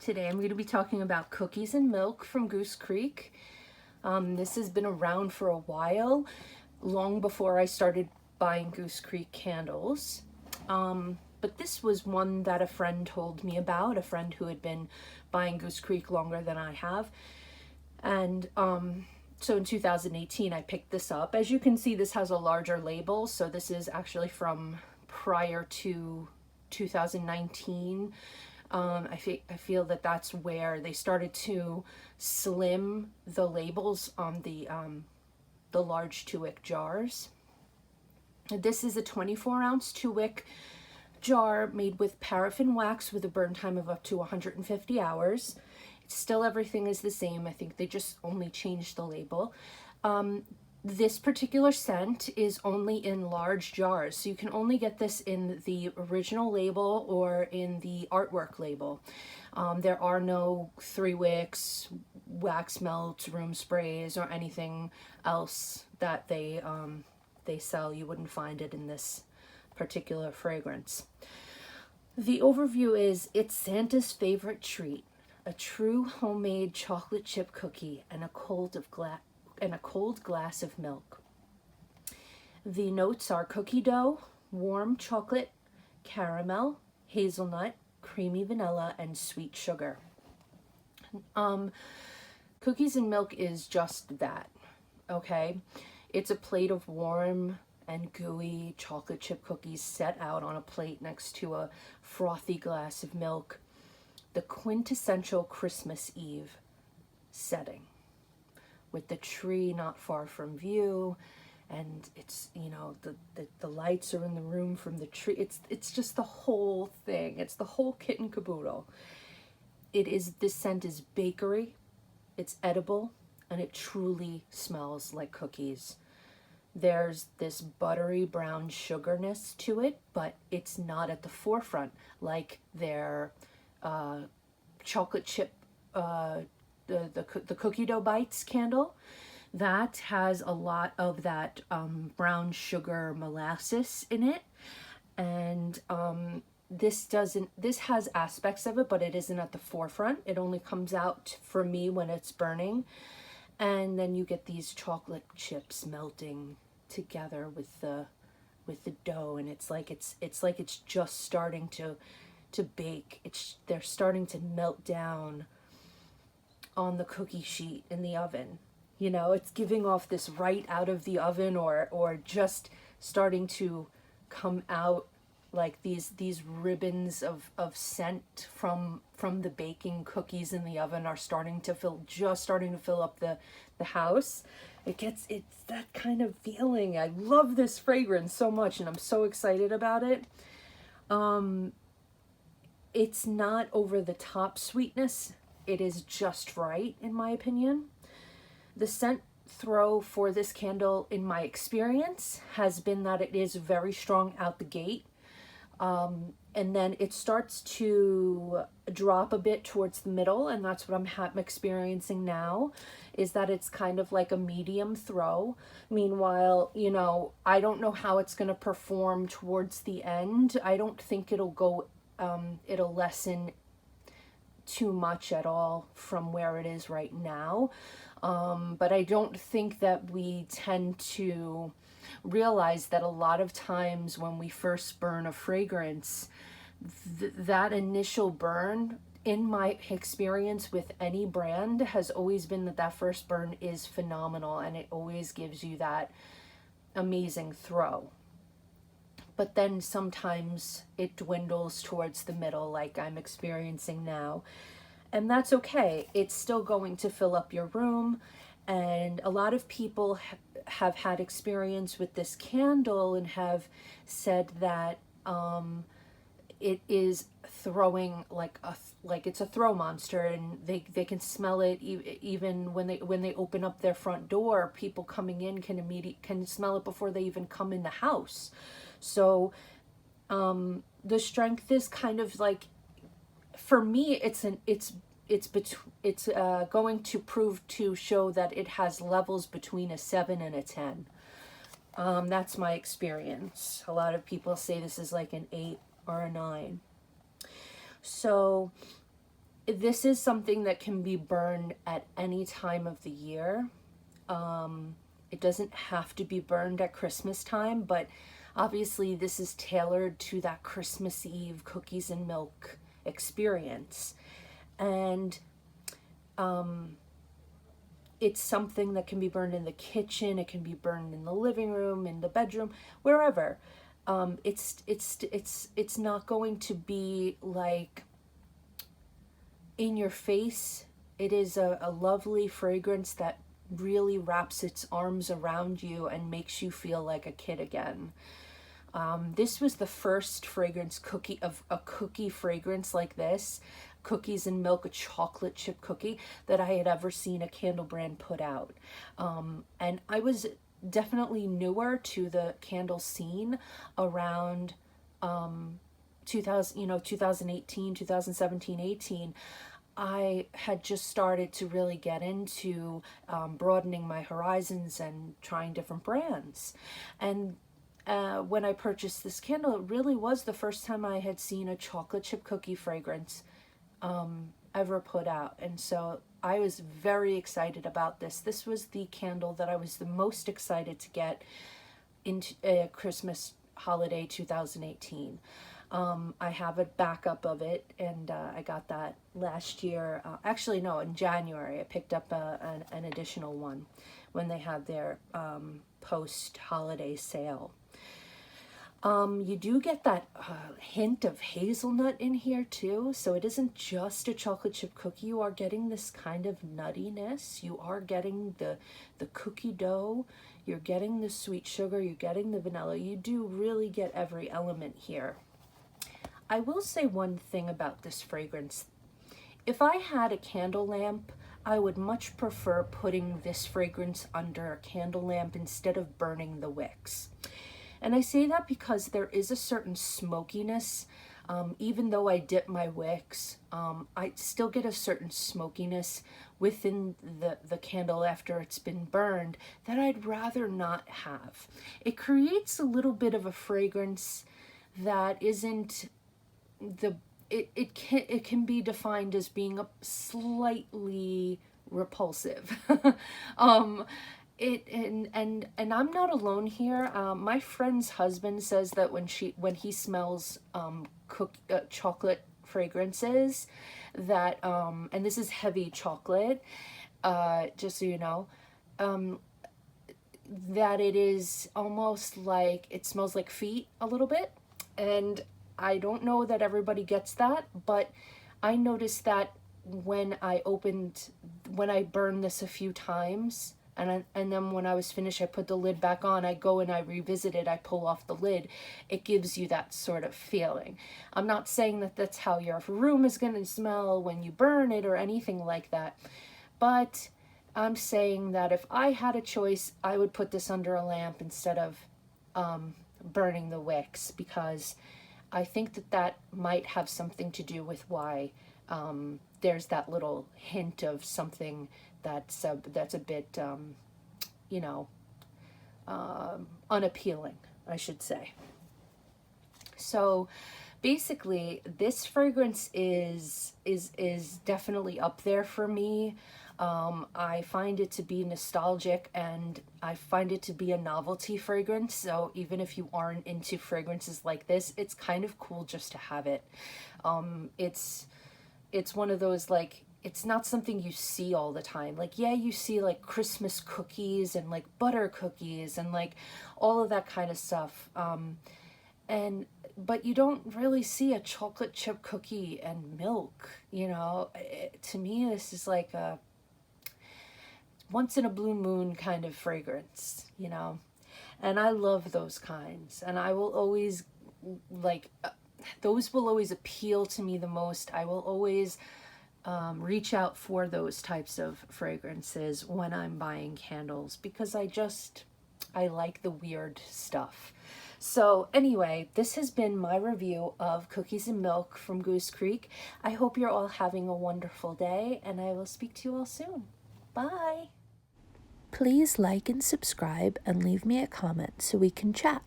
Today I'm going to be talking about cookies and milk from Goose Creek. This has been around for a while, long before I started buying Goose Creek candles. But this was one that a friend told me about, a friend who had been buying Goose Creek longer than I have. And so in 2018 I picked this up. As you can see, this has a larger label, so this is actually from prior to 2019. I feel that that's where they started to slim the labels on the large 2-wick jars. This is a 24-ounce 2-wick jar made with paraffin wax with a burn time of up to 150 hours. Still, everything is the same. I think they just only changed the label. This particular scent is only in large jars, so you can only get this in the original label or in the artwork label. There are no 3 wicks, wax melts, room sprays, or anything else that they sell. You wouldn't find it in this particular fragrance. The overview is, it's Santa's favorite treat, a true homemade chocolate chip cookie and a cold glass of milk. The notes are cookie dough, warm chocolate, caramel, hazelnut, creamy vanilla, and sweet sugar. Cookies and milk is just that, okay? It's a plate of warm and gooey chocolate chip cookies set out on a plate next to a frothy glass of milk. The quintessential Christmas Eve setting, with the tree not far from view, and it's, you know, the lights are in the room from the tree. It's just the whole thing. It's the whole kit and caboodle. This scent is bakery, it's edible, and it truly smells like cookies. There's this buttery brown sugarness to it, but it's not at the forefront like their chocolate chip the cookie dough bites candle. That has a lot of that brown sugar molasses in it, and this has aspects of it, but it isn't at the forefront. It only comes out for me when it's burning, and then you get these chocolate chips melting together with the dough, and it's like it's just starting to bake. They're starting to melt down on the cookie sheet in the oven. You know, it's giving off this right out of the oven, or just starting to come out like these ribbons of scent from the baking cookies in the oven are starting to fill up the house. It's that kind of feeling. I love this fragrance so much, and I'm so excited about it. It's not over the top sweetness. It is just right, in my opinion. The scent throw for this candle, in my experience, has been that it is very strong out the gate. And then it starts to drop a bit towards the middle, and that's what I'm experiencing now, is that it's kind of like a medium throw. Meanwhile, you know, I don't know how it's going to perform towards the end. I don't think it'll lessen too much at all from where it is right now. But I don't think that we tend to realize that a lot of times when we first burn a fragrance, that initial burn, in my experience with any brand, has always been that first burn is phenomenal, and it always gives you that amazing throw. But then sometimes it dwindles towards the middle, like I'm experiencing now. And that's okay. It's still going to fill up your room. And a lot of people have had experience with this candle and have said that it is throwing like it's a throw monster, and they can smell it even when they open up their front door. People coming in can smell it before they even come in the house. So the strength is kind of like, for me, it's going to prove to show that it has levels between a 7 and a 10. That's my experience. A lot of people say this is like an 8 or a 9. So This is something that can be burned at any time of the year. It doesn't have to be burned at Christmas time, but obviously this is tailored to that Christmas Eve cookies and milk experience. And it's something that can be burned in the kitchen, it can be burned in the living room, in the bedroom, wherever. It's not going to be like in your face. It is a lovely fragrance that really wraps its arms around you and makes you feel like a kid again. This was the first fragrance a cookie fragrance like this, cookies and milk, a chocolate chip cookie, that I had ever seen a candle brand put out. And I was definitely newer to the candle scene around 2018, 2017, 18. I had just started to really get into broadening my horizons and trying different brands. And when I purchased this candle, it really was the first time I had seen a chocolate chip cookie fragrance ever put out. And so I was very excited about this. This was the candle that I was the most excited to get into Christmas holiday 2018. I have a backup of it, and I got that last year. Actually, no, in January. I picked up an additional one when they had their post-holiday sale. You do get that hint of hazelnut in here too, so it isn't just a chocolate chip cookie. You are getting this kind of nuttiness. You are getting the cookie dough. You're getting the sweet sugar. You're getting the vanilla. You do really get every element here. I will say one thing about this fragrance. If I had a candle lamp, I would much prefer putting this fragrance under a candle lamp instead of burning the wicks. And I say that because there is a certain smokiness. Even though I dip my wicks, I still get a certain smokiness within the candle after it's been burned that I'd rather not have. It creates a little bit of a fragrance that isn't it can be defined as being a slightly repulsive. And I'm not alone here. My friend's husband says that when he smells chocolate fragrances, that and this is heavy chocolate, just so you know, that it is almost like it smells like feet a little bit. And I don't know that everybody gets that, but I noticed that when I burned this a few times, and then when I was finished, I put the lid back on, I go and I revisit it, I pull off the lid, it gives you that sort of feeling. I'm not saying that that's how your room is going to smell when you burn it or anything like that, but I'm saying that if I had a choice, I would put this under a lamp instead of burning the wicks, because I think that might have something to do with why there's that little hint of something that's a bit, unappealing, I should say. So basically, this fragrance is definitely up there for me. I find it to be nostalgic, and I find it to be a novelty fragrance. So even if you aren't into fragrances like this, it's kind of cool just to have it. It's one of those, like, it's not something you see all the time. Like, yeah, you see like Christmas cookies and like butter cookies and like all of that kind of stuff. But you don't really see a chocolate chip cookie and milk, to me, this is like a once in a blue moon kind of fragrance, and I love those kinds, and I will always those will always appeal to me the most. I will always reach out for those types of fragrances when I'm buying candles, because I like the weird stuff. So anyway, this has been my review of Cookies and Milk from Goose Creek. I hope you're all having a wonderful day, and I will speak to you all soon. Bye. Please like and subscribe and leave me a comment so we can chat.